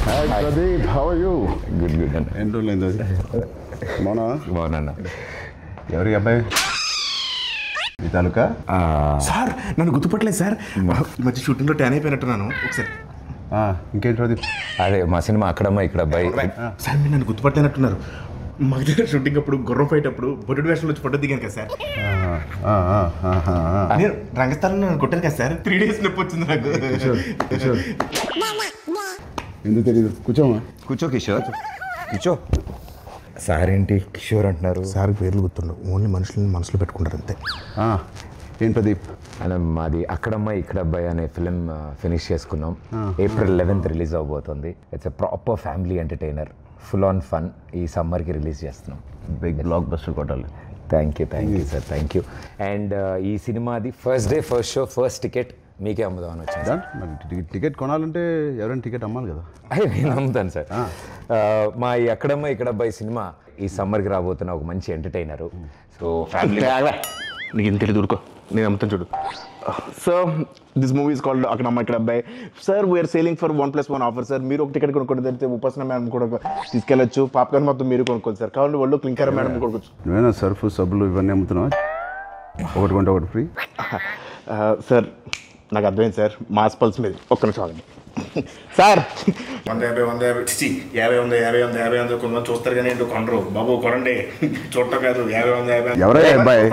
Hi Pradeep, how are you? Good good అన్న. ఎన్ని రోజులైంది అది బాగున్నా. ఎవరి అబ్బాయి మీ తాలూకా? సార్ నన్ను గుర్తుపట్టలేదు సార్. ఈ మధ్య షూటింగ్లో ట్యాన్ అయిపోయినట్టున్నాను. ఒకసారి ఇంకేంటి ప్రదీప్? అదే మా సినిమా అక్కడమ్మా ఇక్కడ అబ్బాయి. సార్ మీరు నన్ను గుర్తుపట్టలేనట్టున్నారు. మా దగ్గర షూటింగ్ అప్పుడు గుర్రం ఫైట్ అప్పుడు బొడ్డు వేషంలో వచ్చి ఫోటో దిగాను కదా సార్. నేను రంగస్థలంలో నన్ను కొట్టాను కదా సార్. 3 days నొప్పి వచ్చింది నాకు. ఎందుకు తెలియదు, కూర్చోమా. కూర్చో కిషోర్, కూర్చో. సార్ ఏంటి కిషోర్ అంటున్నారు? సార్ పేర్లు గుర్తుండవు, ఓన్లీ మనుషులని మనసులో పెట్టుకుంటారు అంతే. ఏం ప్రదీప్? అలా మాది అక్కడమ్మ ఇక్కడ అబ్బాయి అనే ఫిలిం ఫినిష్ చేసుకున్నాం. April 11th రిలీజ్ అవబోతుంది. It's a proper family entertainer, full on fun. ఈ సమ్మర్కి రిలీజ్ చేస్తున్నాం. బిగ్ బ్లాక్ బస్టర్ కొట్టాలి. Thank you sir, thank you. And ఈ సినిమాది first day first show first ticket మీకే అమ్ముదామని వచ్చింది. మరి టికెట్ కొనాలంటే ఎవరైనా టికెట్ అమ్మాలి కదా. నేను అమ్ముతాను సార్. మా ఈ అక్కడమ్మ ఇక్కడ అబ్బాయి సినిమా ఈ సమ్మర్కి రాబోతున్న ఒక మంచి ఎంటర్టైనరు. సో ఫ్యామిలీ నీకు ఎంత తెలియదు ఊరుకో, నేను అమ్ముతాను చూడు. Sir this movie is called Akkadamma Ikkada Abbayi. Sir we are selling for 1+1 offer sir. మీరు ఒక టికెట్ కొనుక్కోండి, తెలిస్తే ఉపాసన మేడం కూడా తీసుకెళ్ళచ్చు. పాప్కార్న్ మొత్తం మీరు కొనుక్కోండి సార్. కావాలి వాళ్ళు క్లింకర్ మేడం కొనుక్కోవచ్చు. నువ్వేనా సర్ఫ్ సబ్బులు ఇవన్నీ అమ్ముతున్నావా? ఒకటి కొంటే ఒకటి ఫ్రీ. సార్ నాకు అర్థమైంది సార్, మాస్ పల్స్ మీద ఒక్క నిమిషం ఆగండి సార్. 150 కొంతమంది చూస్తారు కానీ ఏంటో కొనరు. బాబు కొనండి, చూడటం కాదు. 50 ఎవరయ్యా అబ్బాయి?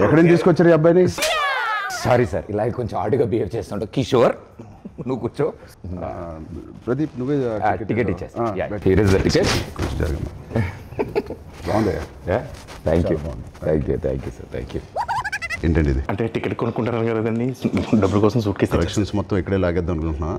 ఎక్కడి నుంచి తీసుకొచ్చారు ఈ అబ్బాయిని? సారీ సార్, ఇలా కొంచెం ఆడుగా బిహేవ్ చేస్తుంటావు. కిషోర్ నువ్వు కూర్చో. ప్రదీప్ నువ్వే టికెట్ ఇచ్చేస్తా. Here is the ticket. బాగుందయ్యా. Thank you sir, thank you. ఏంటండి ఇది? అంటే టికెట్ కొనుక్కుంటారు కదండి, డబ్బుల కోసం సూట్ కేసు కలెక్షన్స్ మొత్తం ఇక్కడే లాగేద్దాం అనుకుంటున్నా.